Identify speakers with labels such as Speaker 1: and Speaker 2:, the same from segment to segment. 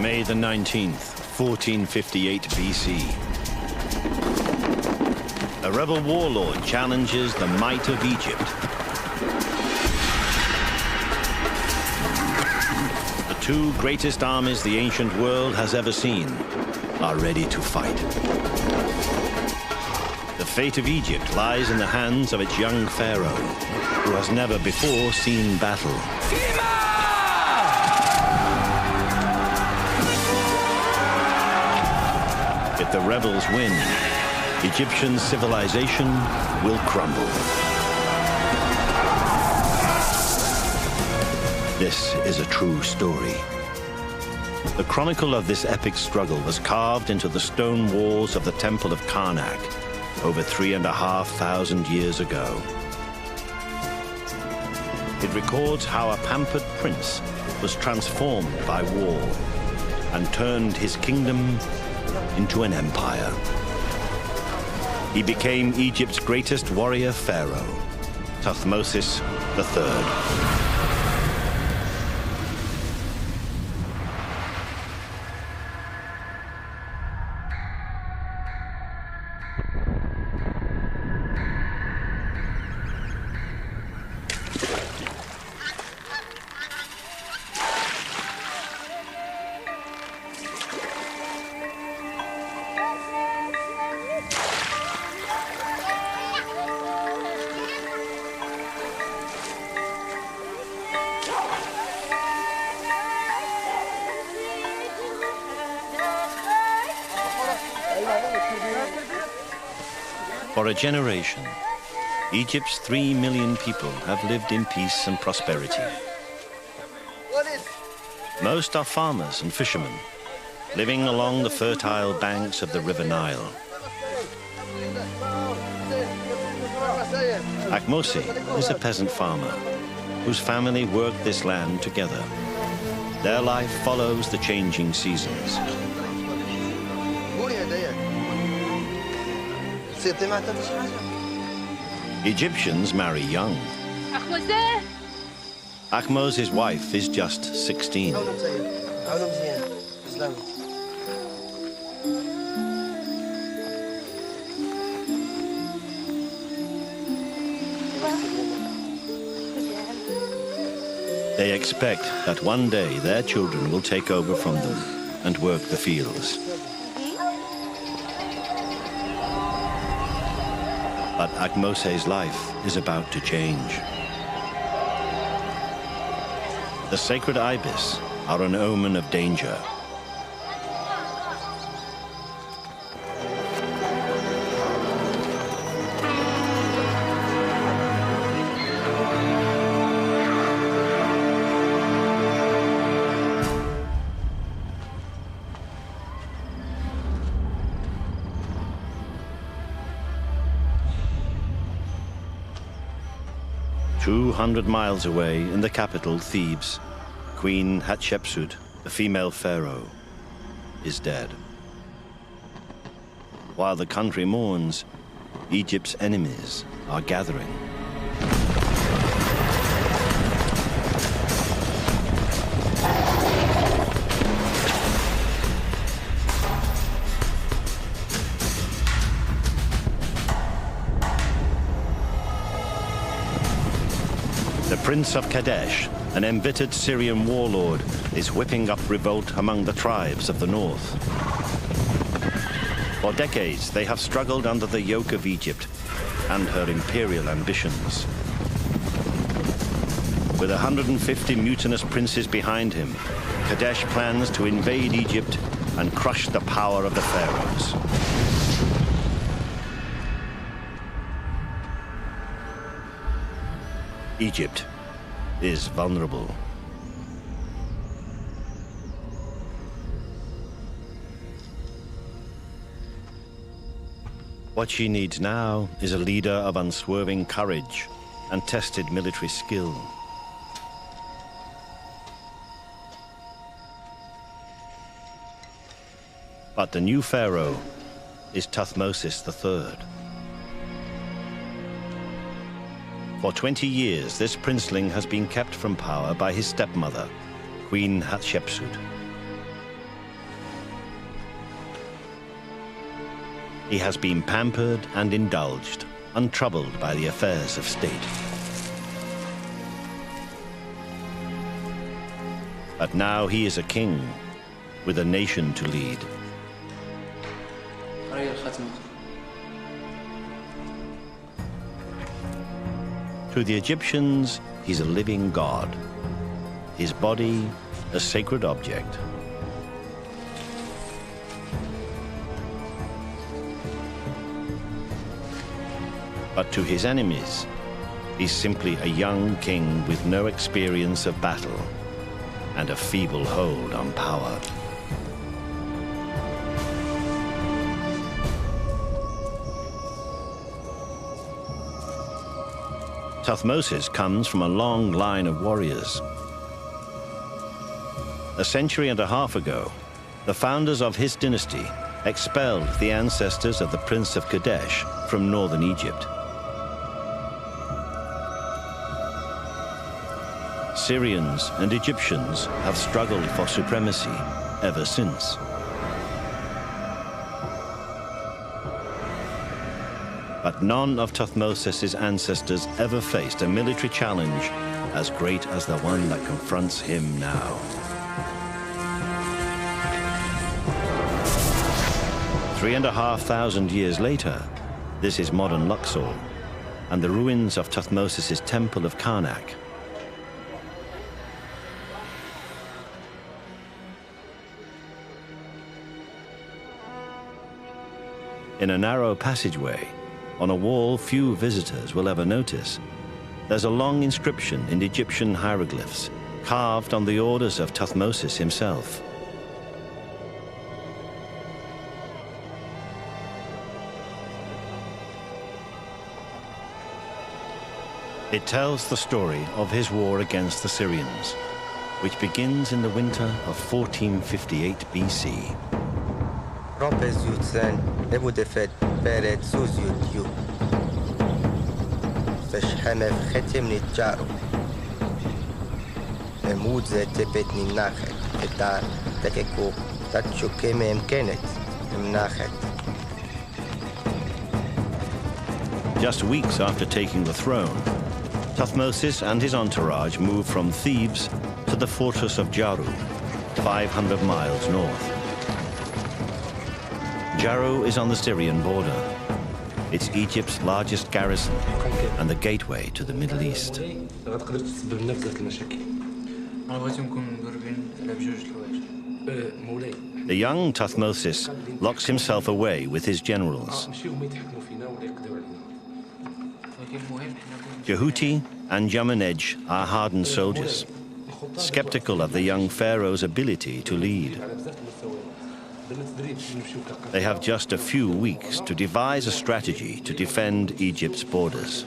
Speaker 1: May the 19th, 1458 BC. A rebel warlord challenges the might of Egypt. The two greatest armies the ancient world has ever seen are ready to fight. The fate of Egypt lies in the hands of its young pharaoh, who has never before seen battle. If the rebels win, Egyptian civilization will crumble. This is a true story. The chronicle of this epic struggle was carved into the stone walls of the Temple of Karnak over 3,500 years ago. It records how a pampered prince was transformed by war and turned his kingdom into an empire. He became Egypt's greatest warrior pharaoh, Thutmose III. For a generation, Egypt's 3 million people have lived in peace and prosperity. Most are farmers and fishermen, living along the fertile banks of the River Nile. Thutmose is a peasant farmer whose family worked this land together. Their life follows the changing seasons. Egyptians marry young. Thutmose's wife is just 16. They expect that one day their children will take over from them and work the fields. But Thutmose's life is about to change. The sacred ibis are an omen of danger. "200 miles away in the capital, Thebes, Queen Hatshepsut, the female pharaoh, is dead. While the country mourns, Egypt's enemies are gathering. The Prince of Kadesh, an embittered Syrian warlord, is whipping up revolt among the tribes of the north. For decades, they have struggled under the yoke of Egypt and her imperial ambitions. With 150 mutinous princes behind him, Kadesh plans to invade Egypt and crush the power of the pharaohs. Egypt is vulnerable. What she needs now is a leader of unswerving courage and tested military skill. But the new pharaoh is Thutmose III. For 20 years, this princeling has been kept from power by his stepmother, Queen Hatshepsut. He has been pampered and indulged, untroubled by the affairs of state. But now he is a king with a nation to lead. To the Egyptians, he's a living god. His body, a sacred object. But to his enemies, he's simply a young king with no experience of battle and a feeble hold on power. Thutmose comes from a long line of warriors. A century and a half ago, the founders of his dynasty expelled the ancestors of the Prince of Kadesh from northern Egypt. Syrians and Egyptians have struggled for supremacy ever since. But none of Thutmose's ancestors ever faced a military challenge as great as the one that confronts him now. 3,500 years later, this is modern Luxor and the ruins of Thutmose's temple of Karnak. In a narrow passageway, on a wall few visitors will ever notice, there's a long inscription in Egyptian hieroglyphs, carved on the orders of Thutmose himself. It tells the story of his war against the Syrians, which begins in the winter of 1458 BC. Just weeks after taking the throne, Thutmose and his entourage moved from Thebes to the fortress of Jaru, 500 miles north. Jaru is on the Syrian border. It's Egypt's largest garrison and the gateway to the Middle East. The young Thutmose locks himself away with his generals. Jehuti and Jamenej are hardened soldiers, skeptical of the young pharaoh's ability to lead. They have just a few weeks to devise a strategy to defend Egypt's borders.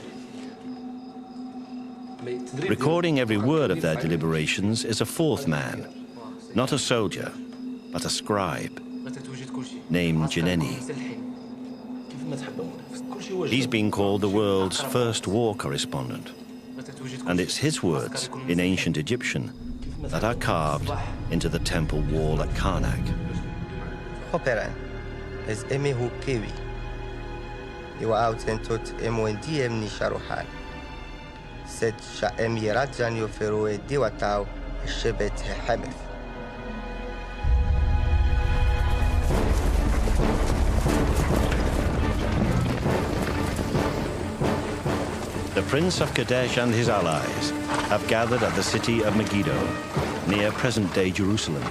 Speaker 1: Recording every word of their deliberations is a fourth man, not a soldier, but a scribe, named Jeneni. He's been called the world's first war correspondent, and it's his words in ancient Egyptian that are carved into the temple wall at Karnak.
Speaker 2: Operan es emihu kiwi. Iwa autentot emondiem ni sharuhan. Set sha'em yerajan yoferoe diwatau shebet hemeth.
Speaker 1: The Prince of Kadesh and his allies have gathered at the city of Megiddo, near present-day Jerusalem.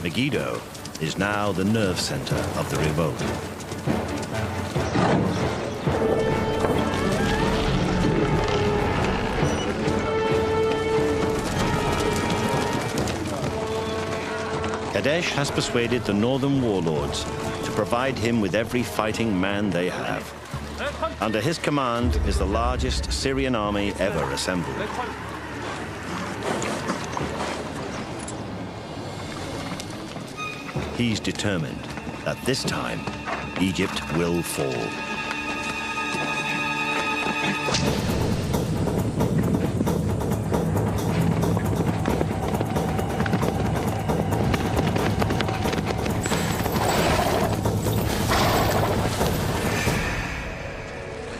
Speaker 1: Megiddo is now the nerve center of the revolt. Kadesh has persuaded the northern warlords to provide him with every fighting man they have. Under his command is the largest Syrian army ever assembled. He's determined that this time, Egypt will fall.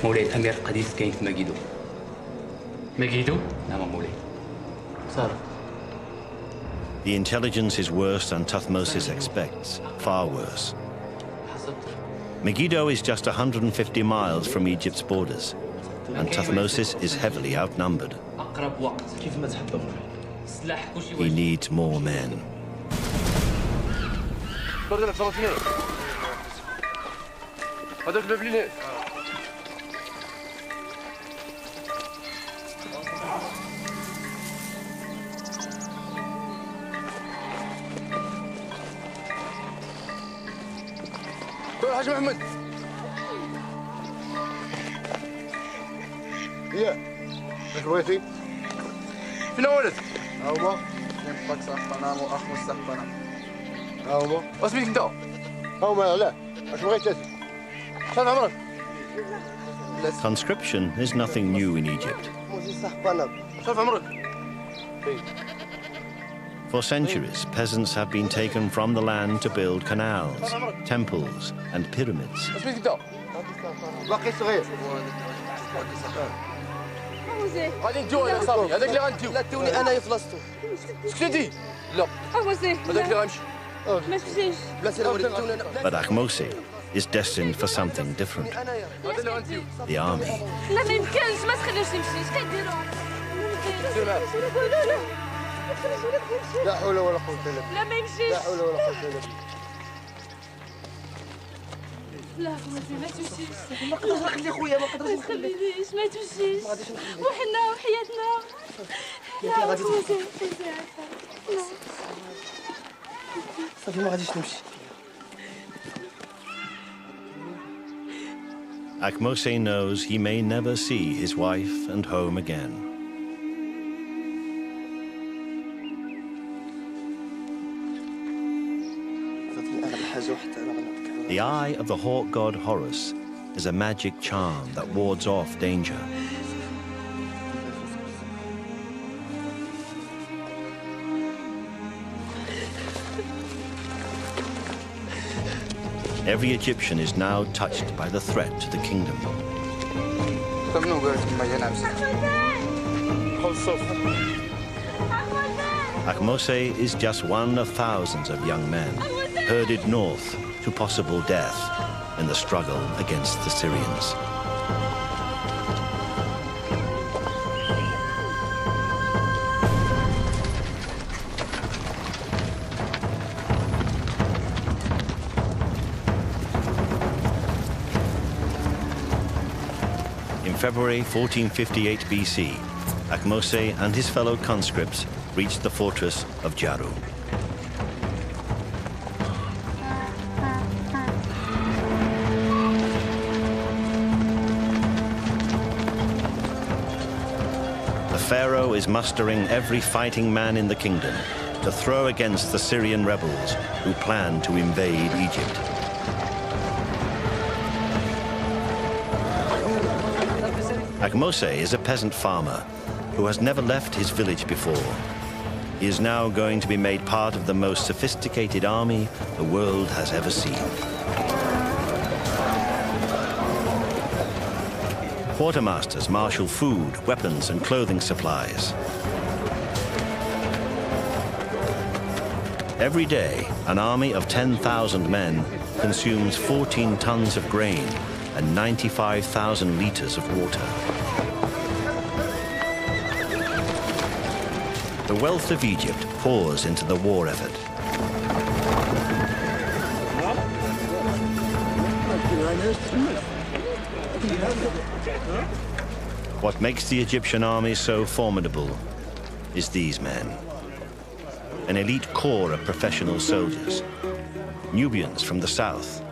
Speaker 3: مولاي الأمير القديس كاين في ماجيدو.
Speaker 4: ميجيدو؟
Speaker 3: نعم مولاي.
Speaker 4: صار.
Speaker 1: The intelligence is worse than Thutmose expects, far worse. Megiddo is just 150 miles from Egypt's borders, and Thutmose is heavily outnumbered. He needs more men.
Speaker 5: حاج محمد هي اش بغيتي؟ فين ولد؟ ها هما كاين باك صاحبنا واخ مستقبلنا ها هما واسميتك انت؟ ها هما علاه اش بغيتي؟ شحال عمرك؟
Speaker 1: Conscription is nothing new in Egypt.
Speaker 5: شحال عمرك؟
Speaker 1: For centuries, peasants have been taken from the land to build canals, temples, and pyramids.
Speaker 5: اسميتك انت؟ باقي صغير غادي نديو هذاك صافي هذاك اللي غنديو لا ديوني انايا في لاصتو سكتي لا هذاك اللي غنمشي ما تمشيش بلاتي راه وليت ديوني
Speaker 1: But Ahmose is destined for something different.
Speaker 5: هذا اللي غنديو
Speaker 1: The army.
Speaker 6: لا ما يمكنش ما تخليوش يمشي اش كديروا
Speaker 5: لا حول ولا قوة الا بالله
Speaker 6: لا ما يمشيش
Speaker 5: لا حول ولا قوة الا بالله
Speaker 6: لا خواتي ما تمشيش ما نقدرش نخلي خويا ما نقدرش نخلي ما تخلينيش ما تمشيش وحنا وحياتنا لا غادي
Speaker 5: صافي ما غاديش نمشي
Speaker 1: Ahmose knows he may never see his wife and home again. The eye of the hawk god Horus is a magic charm that wards off danger. Every Egyptian is now touched by the threat to the kingdom. Ahmose is just one of thousands of young men herded north to possible death in the struggle against the Syrians. In February 1458 BC, Ahmose and his fellow conscripts reached the fortress of Jaru. The pharaoh is mustering every fighting man in the kingdom to throw against the Syrian rebels who plan to invade Egypt. Ahmose is a peasant farmer who has never left his village before. He is now going to be made part of the most sophisticated army the world has ever seen. Quartermasters marshal food, weapons, and clothing supplies. Every day, an army of 10,000 men consumes 14 tons of grain and 95,000 liters of water. The wealth of Egypt pours into the war effort. What makes the Egyptian army so formidable is these men. An elite corps of professional soldiers, Nubians from the south,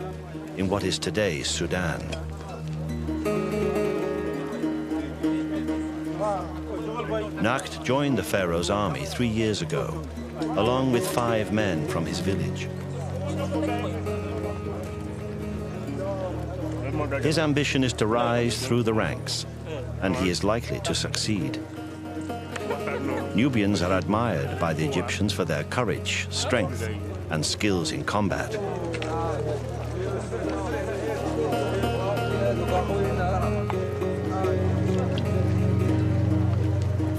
Speaker 1: in what is today's Sudan. Nakht joined the pharaoh's army 3 years ago, along with 5 men from his village. His ambition is to rise through the ranks, and he is likely to succeed. Nubians are admired by the Egyptians for their courage, strength, and skills in combat.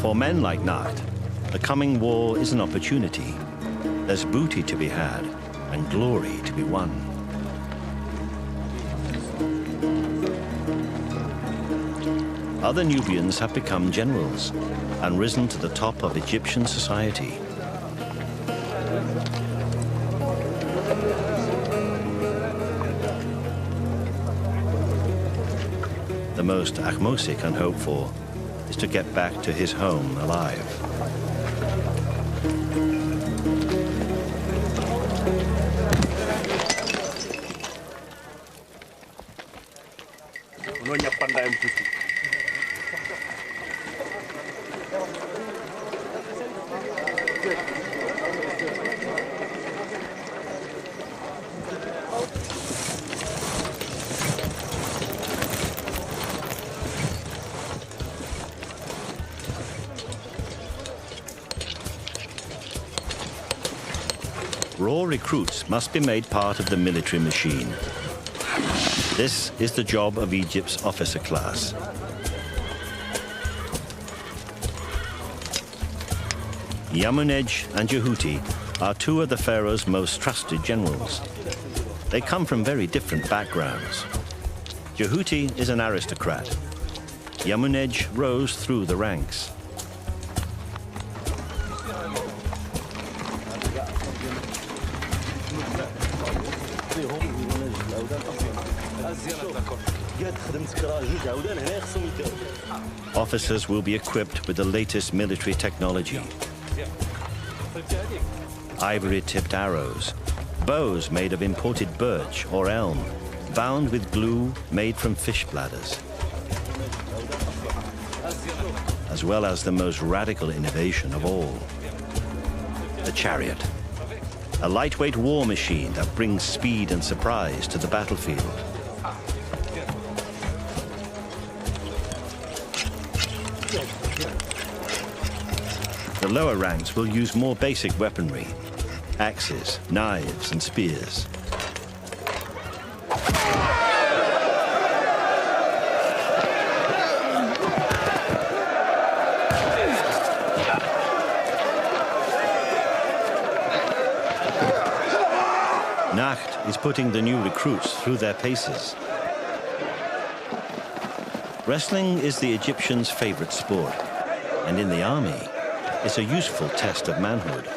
Speaker 1: For men like Nacht, the coming war is an opportunity. There's booty to be had and glory to be won. Other Nubians have become generals and risen to the top of Egyptian society. The most Ahmose can hope for is to get back to his home alive. Raw recruits must be made part of the military machine. This is the job of Egypt's officer class. Yamunej and Jehuti are two of the pharaoh's most trusted generals. They come from very different backgrounds. Jehuti is an aristocrat. Yamunej rose through the ranks. Officers will be equipped with the latest military technology. Ivory-tipped arrows, bows made of imported birch or elm, bound with glue made from fish bladders, as well as the most radical innovation of all, the chariot. A lightweight war machine that brings speed and surprise to the battlefield. The lower ranks will use more basic weaponry, axes, knives, and spears. Nacht is putting the new recruits through their paces. Wrestling is the Egyptians' favorite sport, and in the army, it's a useful test of manhood.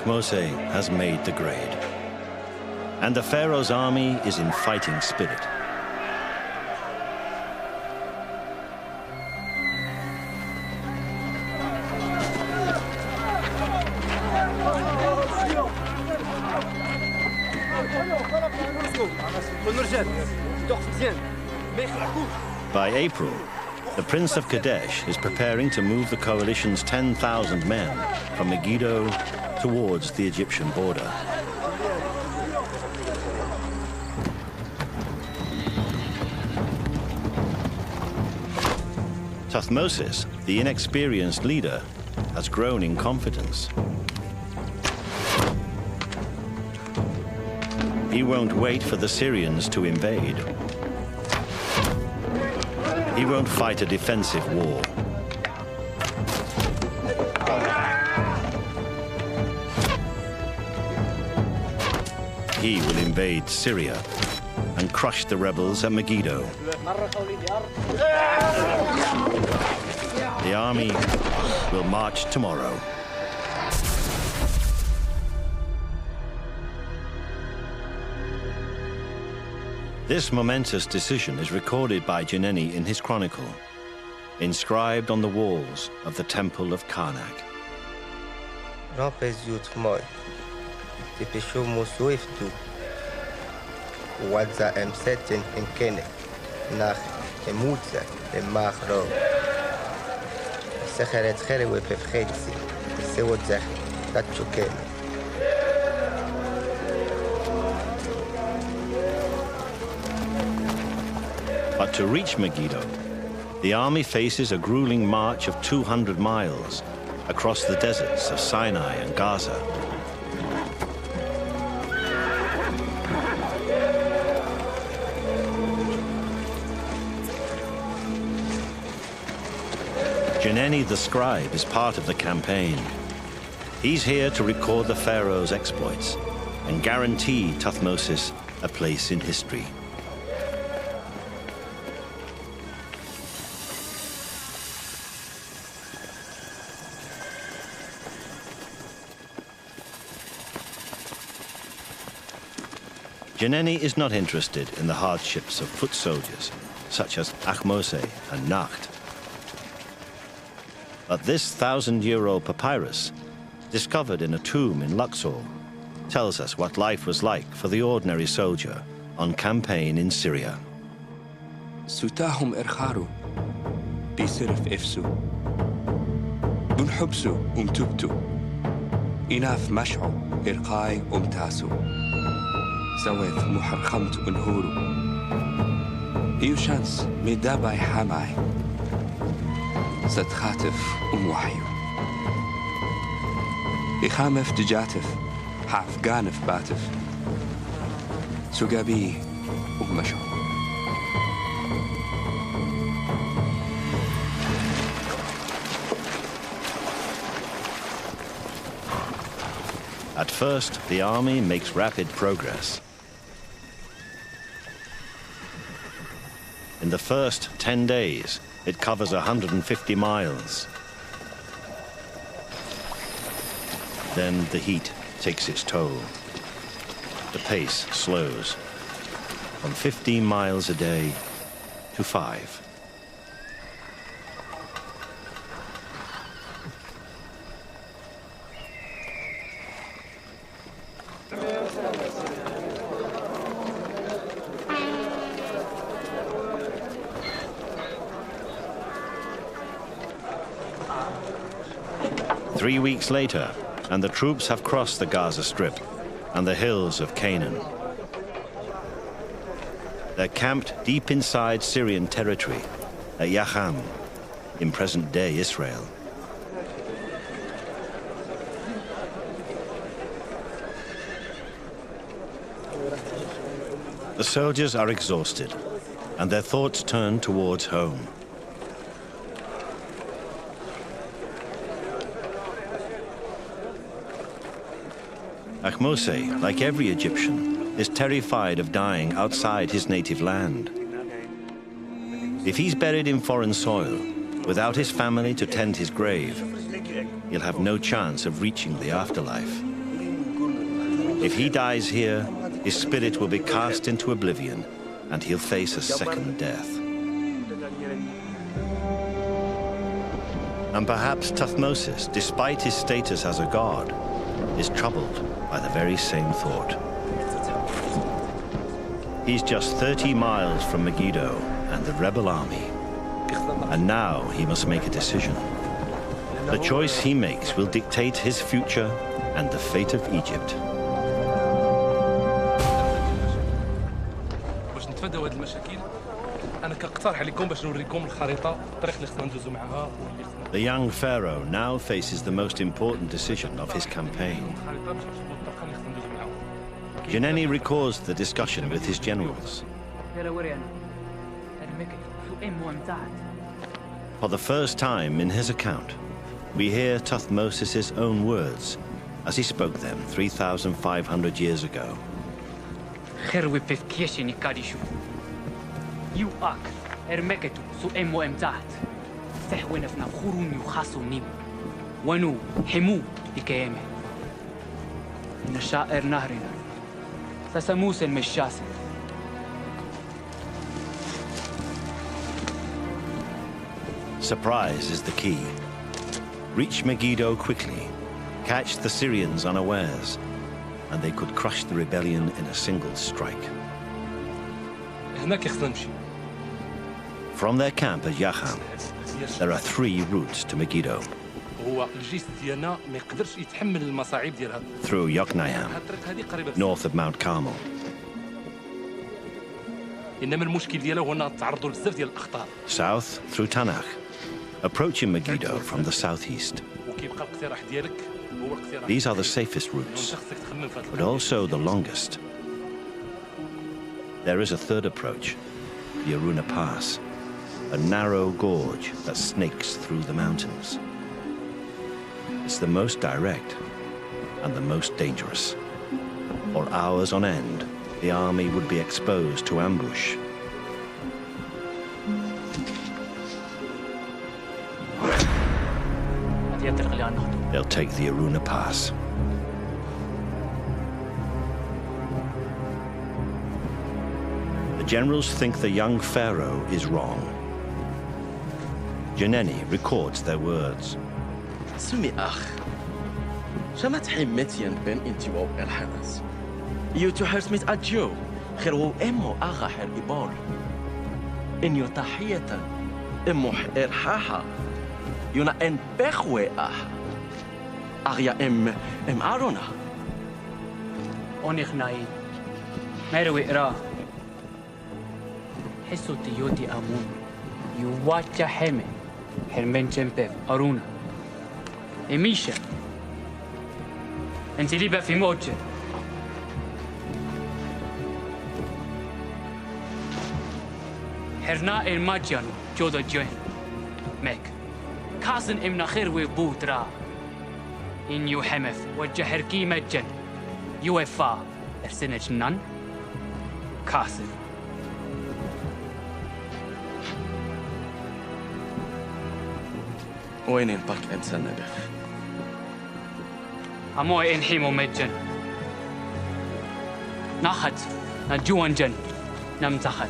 Speaker 1: Ahmose has made the grade, and the pharaoh's army is in fighting spirit. By April, the Prince of Kadesh is preparing to move the coalition's 10,000 men from Megiddo towards the Egyptian border. Thutmose, the inexperienced leader, has grown in confidence. He won't wait for the Syrians to invade. He won't fight a defensive war. he will invade Syria and crush the rebels at Megiddo. The army will march tomorrow. This momentous decision is recorded by Jeneni in his chronicle, inscribed on the walls of the temple of Karnak.
Speaker 2: Rampezut moi, te pesho moso iftu. Wadza emsetin in kene, nach emutza, emachro. Secheret cherewe pefchetzi, sewodzech, tatchukene.
Speaker 1: But to reach Megiddo, the army faces a grueling march of 200 miles across the deserts of Sinai and Gaza. Jeneni the scribe is part of the campaign. He's here to record the pharaoh's exploits and guarantee Thutmose a place in history. Jeneni is not interested in the hardships of foot soldiers, such as Ahmose and Nacht. But this 1,000-year-old papyrus, discovered in a tomb in Luxor, tells us what life was like for the ordinary soldier on campaign in Syria.
Speaker 7: Sutahum ercharu, bisirf ifsu, bunhubsu tubtu, inaf mashu irqai tasu. زويف محرخمت انهورو إيوشانس ميداباي حاماي ستخاتف وحيو إخامف دجاتف حاف قانف باتف سقابي ومشو.
Speaker 1: At first, the army makes rapid progress. In the first 10 days, it covers 150 miles. Then the heat takes its toll. The pace slows from 15 miles a day to 5. Three weeks later, and the troops have crossed the Gaza Strip and the hills of Canaan. They're camped deep inside Syrian territory at Yacham, in present-day Israel. The soldiers are exhausted, and their thoughts turn towards home. Ahmose, like every Egyptian, is terrified of dying outside his native land. If he's buried in foreign soil, without his family to tend his grave, he'll have no chance of reaching the afterlife. If he dies here, his spirit will be cast into oblivion, and he'll face a second death. And perhaps Thutmose, despite his status as a god, is troubled by the very same thought. He's just 30 miles from Megiddo and the rebel army, and now he must make a decision. The choice he makes will dictate his future and the fate of Egypt.
Speaker 8: باش نتفاداو هذه المشاكل انا كنقترح عليكم باش نوريكم الخريطه الطريق اللي خصنا ندوزو معها.
Speaker 1: The young pharaoh now faces the most important decision of his campaign. Jeneni records the discussion with his generals. For the first time in his account, we hear Thutmose's own words as he spoke them 3,500 years ago.
Speaker 4: خير بفكيش نكاديشو يو أك Megiddo سو E01 سحونا فينا خورون يخاصو نيم ونو حمو بكيامه نشائر نهرنا سسموس المشاسن
Speaker 1: Surprise is the key. Reach Megiddo quickly, catch the Syrians unawares, and they could crush the rebellion in a single strike.
Speaker 8: هناك خصنا نمشي.
Speaker 1: From their camp at Yacham, there are 3 routes to Megiddo.
Speaker 8: هو الجيش ديالنا ما يقدرش يتحمل المصاعب ديال هذا.
Speaker 1: Through Yokneam,
Speaker 8: الطريق هذه قريبة.
Speaker 1: north of Mount Carmel.
Speaker 8: إنما المشكل ديالها هو أنها تعرضوا لبزاف ديال الأخطار.
Speaker 1: South through Tanakh, approaching Megiddo from the southeast.
Speaker 8: وكيبقى الاقتراح ديالك هو الاقتراح.
Speaker 1: These are the safest routes, but also the longest. There is a third approach, the Aruna Pass, a narrow gorge that snakes through the mountains. It's the most direct and the most dangerous. For hours on end, the army would be exposed to ambush. They'll take the Aruna Pass. The generals think the young pharaoh is wrong. Janeni records their words.
Speaker 9: سمي أخ شمت حمتين بين انتوا الحناس يوتو هرسمت أجو خيرو إمو أغا حر إبار إن يتحية إمو إرحاها يونا إن بخوي أح أغيا إم أرونا
Speaker 4: أونيخ ناين مروي إراه حسو تيوتي أمون يواتشا حمي حرمين جنبه أرونا إميشا أنت ليبا في موجة حرنا الماجيان جودا جوين ميك كاسن إمنا خير وبوترا إن يو حمف وجهر كيمة جن يوفا إرسنة جنان كاسن
Speaker 9: وين الباك إمسان نبف
Speaker 4: أموي إنحيمو مجن ناخد نجوان جن نمتخد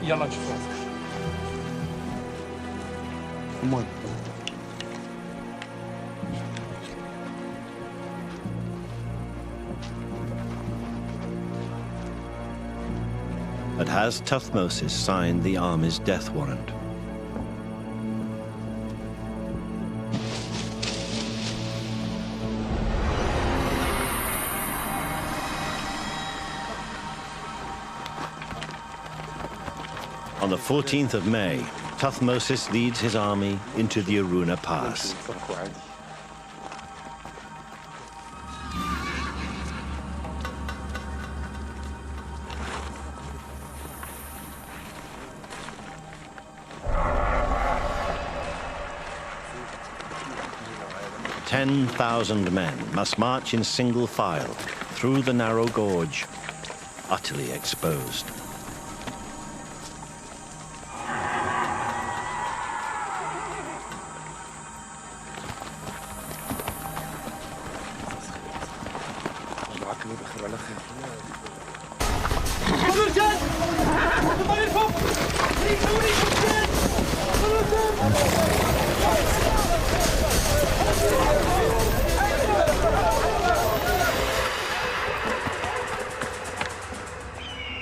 Speaker 8: يلا نشوف راسك.
Speaker 4: أموي
Speaker 1: But has Tuthmosis signed the army's death warrant? On the 14th of May, Tuthmosis leads his army into the Aruna Pass. "10,000 men must march in single file through the narrow gorge, utterly exposed.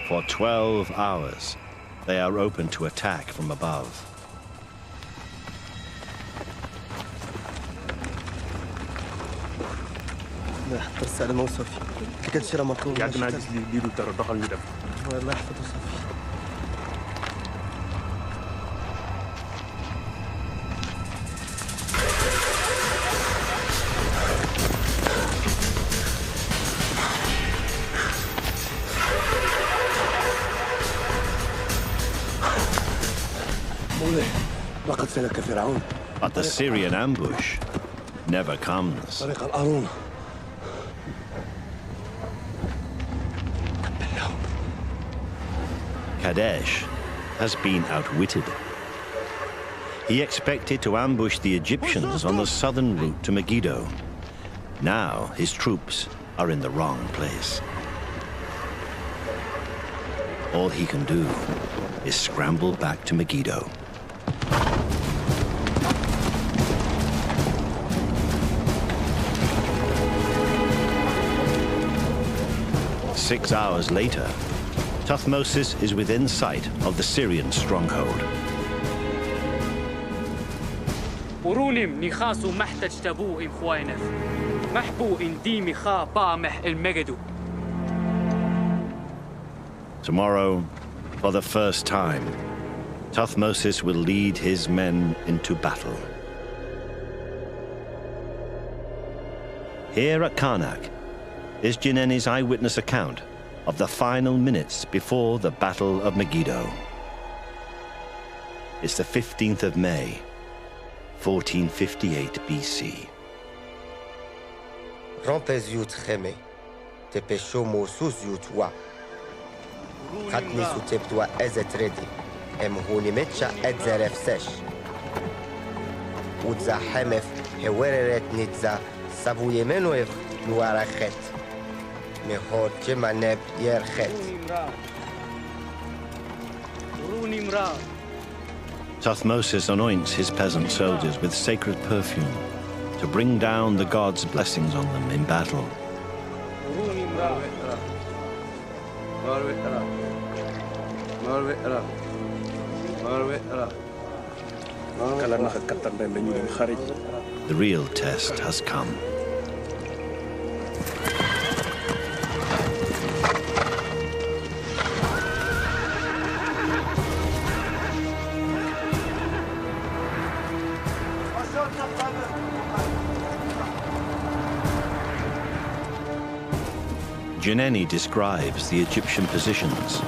Speaker 1: For 12 hours, they are open to attack from above.
Speaker 2: السلامة وصافي اللي كتشرى مطلوب
Speaker 5: قاعد نعكس اللي يديروا الدار دخل المدرب
Speaker 2: الله يحفظه صافي
Speaker 5: مولاي لقد سلك فرعون
Speaker 1: But the Syrian ambush never comes.
Speaker 5: طريق القارون
Speaker 1: Kadesh has been outwitted. He expected to ambush the Egyptians on the southern route to Megiddo. Now his troops are in the wrong place. All he can do is scramble back to Megiddo. Six hours later, Thutmose is within sight of the Syrian stronghold.
Speaker 4: ورونم نخاسو محتاج تبو إم خوينف محبو إن ديمي خا بامح المجدو.
Speaker 1: Tomorrow, for the first time, Thutmose will lead his men into battle. Here at Karnak is Jineni's eyewitness account of the final minutes before the Battle of Megiddo. It's the 15th of May, 1458 BC.
Speaker 2: Rompez yut cheme, te pesho mosus yut wa. Katni su teptua ezet redi, em hunimetcha edzeref sesh. Udza hemef hewereret nitza savuyemenoev nuarachet. Mehor jemaneb yerchet.
Speaker 1: Thutmose anoints his peasant soldiers with sacred perfume to bring down the gods' blessings on them in battle. The real test has come. Jineni describes the Egyptian positions.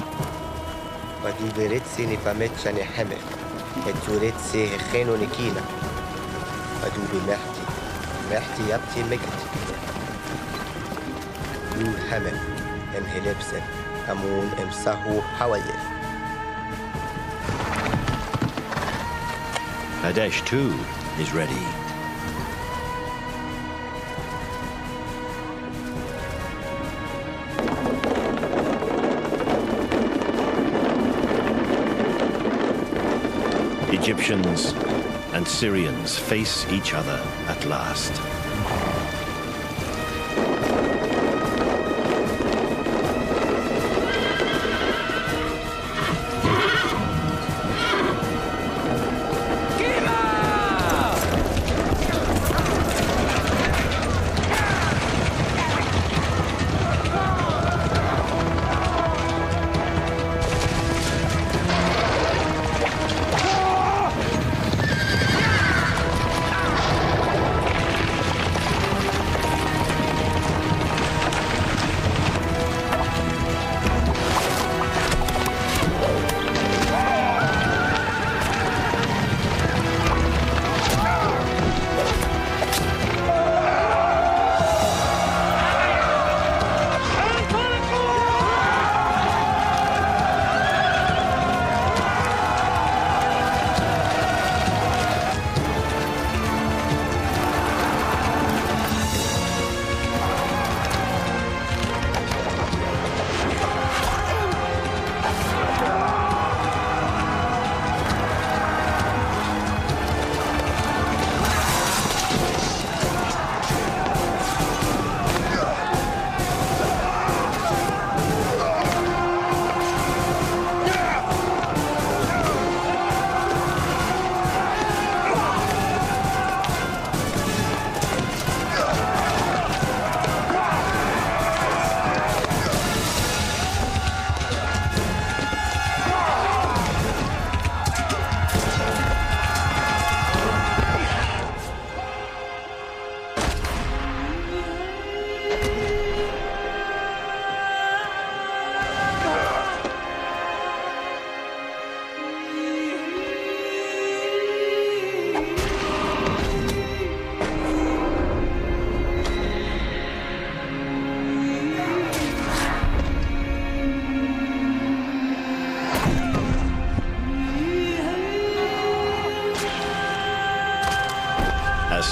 Speaker 1: Kadesh too is ready. Egyptians and Syrians face each other at last.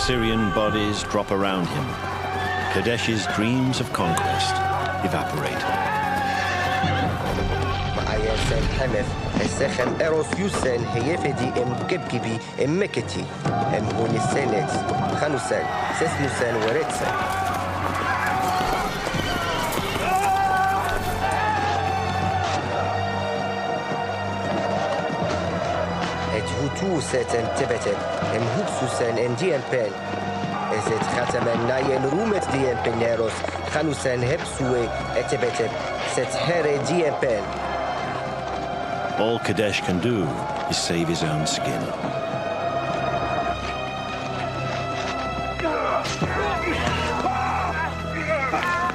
Speaker 1: Syrian bodies drop around him, Kadesh's dreams of conquest evaporate.
Speaker 2: معايا حمف السخم إروس يوسن هيفدي كبكبي مكتي هوني السنت خنوسن سسنوسن ورتسن هوتو ساتن تبتن هوبسوسن انديان بين ازت ختمن ناين رومت ديان بينيروس خنوسن هبسوي اتبتن ست هيري ديان بين.
Speaker 1: All Kadesh can do is save his own skin.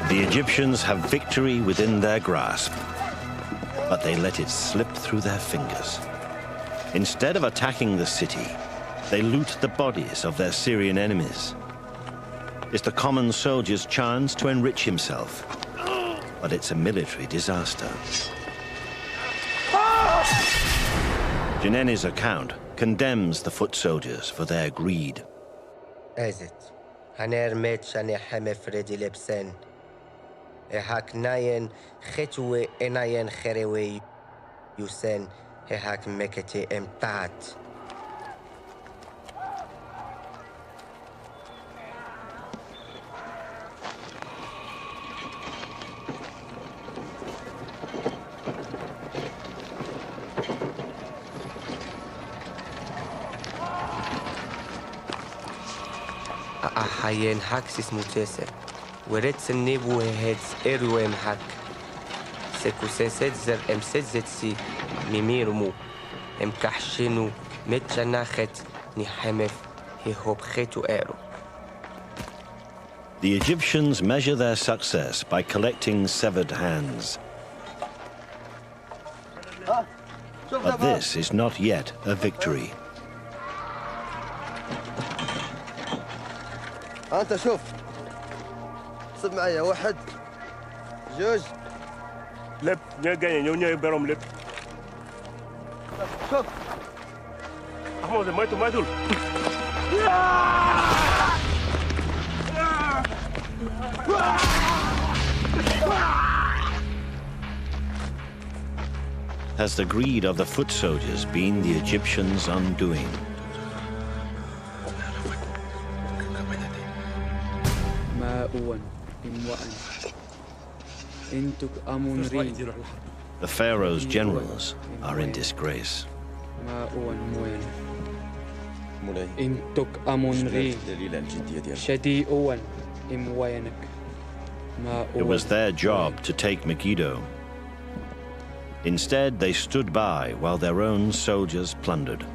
Speaker 1: The Egyptians have victory within their grasp, but they let it slip through their fingers. Instead of attacking the city, they loot the bodies of their Syrian enemies. It's the common soldier's chance to enrich himself, but it's a military disaster. Janeni's account condemns the foot soldiers for their greed.
Speaker 2: Ezet, haner met shane hame fredi lebsen. Ehak nayen chetue enayen cherewe yusen ehak mekete empat. أحيان حكسس متسر ورد سنبو هيدز إروام حك سكوسيسات زر أمسات زتسي ميميرمو كحشنو متشناخت نحمف هيهوب خيتو إيرو.
Speaker 1: The Egyptians measure their success by collecting severed hands. But this is not yet a victory.
Speaker 5: أنت شوف صب معايا واحد جوج
Speaker 10: لب نيجي نيجي برام لب
Speaker 5: شوف
Speaker 10: أحمد ما يدول
Speaker 1: Has the greed of the foot soldiers been the Egyptians' undoing? The Pharaoh's generals are in disgrace. It was their job to take Megiddo. Instead, they stood by while their own soldiers plundered.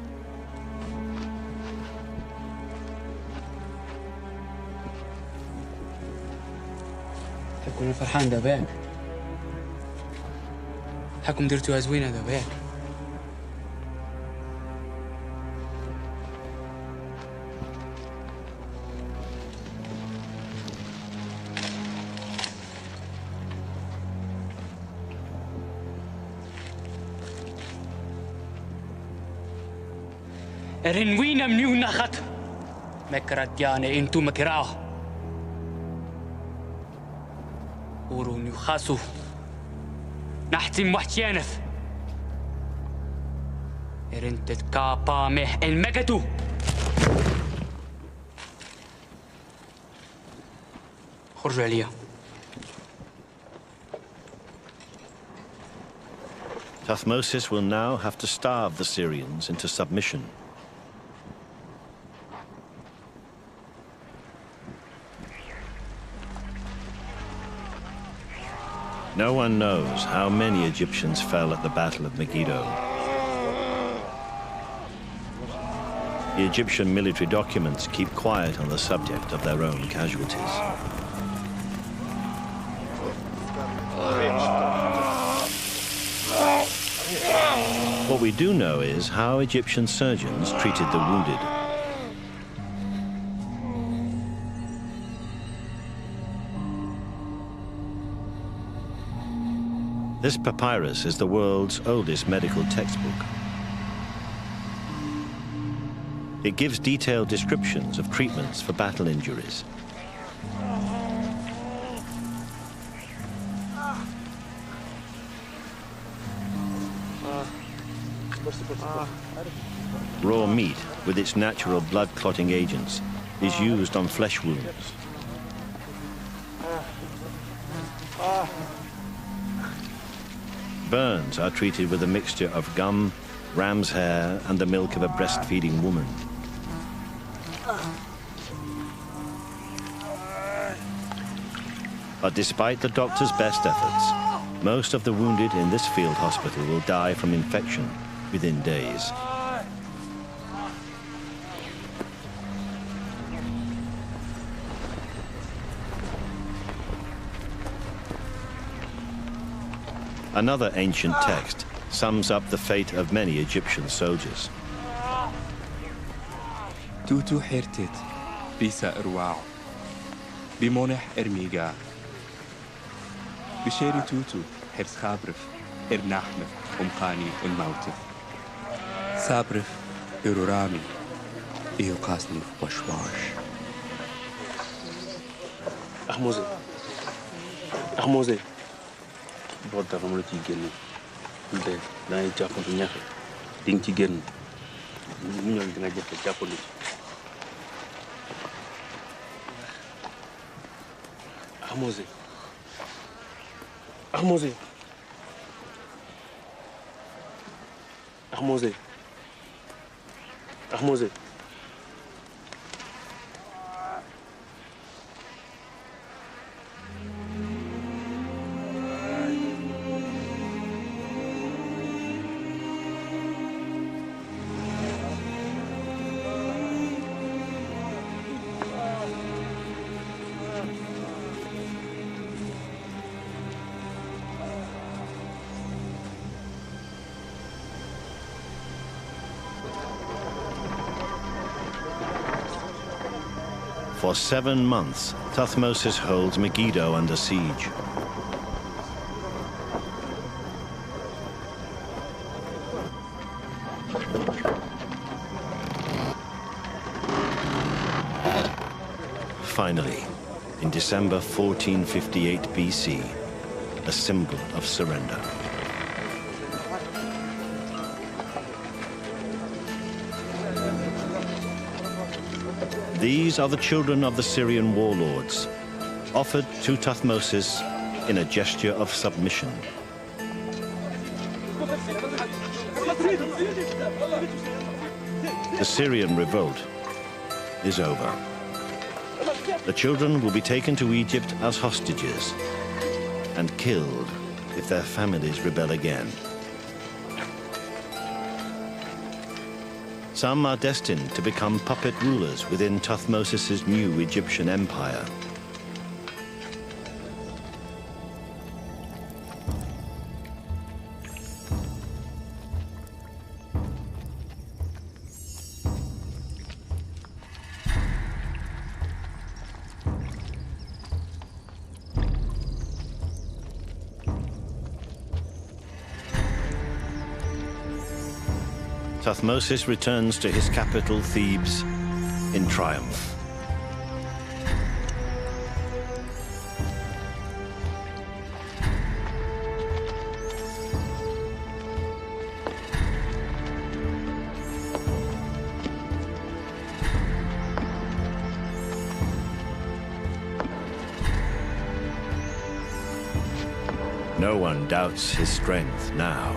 Speaker 4: حكون فرحان داباك حكم درتوها زوينة داباك رنوينا منيونا خط مكرات ديانة انتو مكراه وروني خاسو نحتم وحشيانف إرنت الكابا مه المجدو خرجوا عليا
Speaker 1: Thutmosis will now have to starve the Syrians into submission. No one knows how many Egyptians fell at the Battle of Megiddo. The Egyptian military documents keep quiet on the subject of their own casualties. What we do know is how Egyptian surgeons treated the wounded. This papyrus is the world's oldest medical textbook. It gives detailed descriptions of treatments for battle injuries. Raw meat, with its natural blood-clotting agents, is used on flesh wounds. Burns are treated with a mixture of gum, ram's hair, and the milk of a breastfeeding woman. But despite the doctor's best efforts, most of the wounded in this field hospital will die from infection within days. Another ancient text sums up the fate of many Egyptian soldiers.
Speaker 7: توتو حيرتت بيسا إرواع بمونح إرميقا بشيري توتو حرس خابرف إرناحمف أمخاني الموتف سابرف إرورامي إيو قاسني وشواش
Speaker 9: أحموزي بودا غمرو تي ген ندي داي جاكو نياخ دين تي ген ñu ñoo dina jëf jàpp lu ci Ahmose Ahmose Ahmose Ahmose
Speaker 1: For 7 months, Thutmose holds Megiddo under siege. Finally, in December 1458 BC, a symbol of surrender. These are the children of the Syrian warlords, offered to Thutmose in a gesture of submission. The Syrian revolt is over. The children will be taken to Egypt as hostages and killed if their families rebel again. Some are destined to become puppet rulers within Thutmose's new Egyptian empire. Thutmose returns to his capital, Thebes, in triumph. No one doubts his strength now.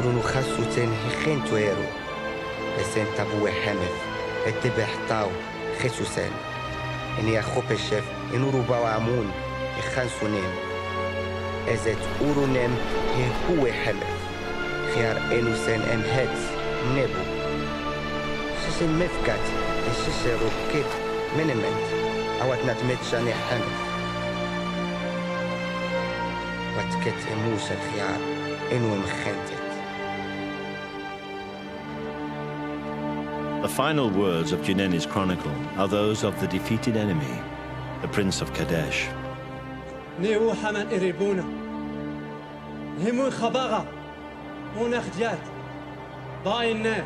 Speaker 2: أورونو خاسوتين هخين تويرو اسين تابوه حمف اتبح طاو خسوسين إني أخوب الشيف إنورو باو عمون يخانسونين ازت أورونم هو حمف خيار إنوسين أمهات نبو شيشن مفكات الشيشة روكيب منمنت أوات نتمتشاني حمف واتكت إموش الخيار إنو مخنتت.
Speaker 1: The final words of Jineni's chronicle are those of the defeated enemy, the Prince of Kadesh.
Speaker 11: نيو حمن إريبونا همون خباغا هون أخجات باينا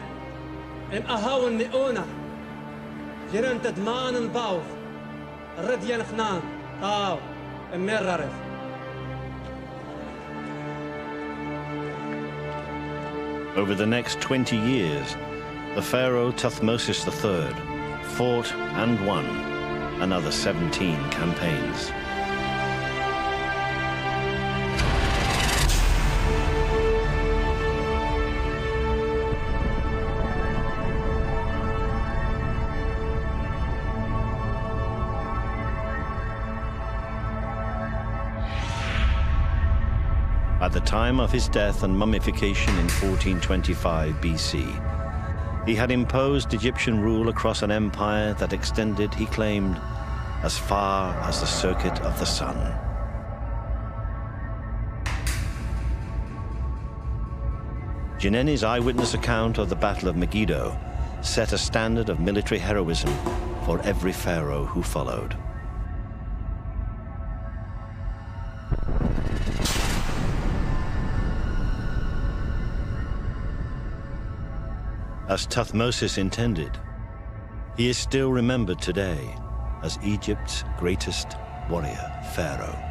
Speaker 11: إم أهاون نئونا جيران تدمان الباوف الرديان خنان طاو مررف.
Speaker 1: Over the next 20 years, the pharaoh Thutmose III fought and won another 17 campaigns. At the time of his death and mummification in 1425 BC, he had imposed Egyptian rule across an empire that extended, he claimed, as far as the circuit of the sun. Jineni's eyewitness account of the Battle of Megiddo set a standard of military heroism for every pharaoh who followed. As Thutmose intended, he is still remembered today as Egypt's greatest warrior pharaoh.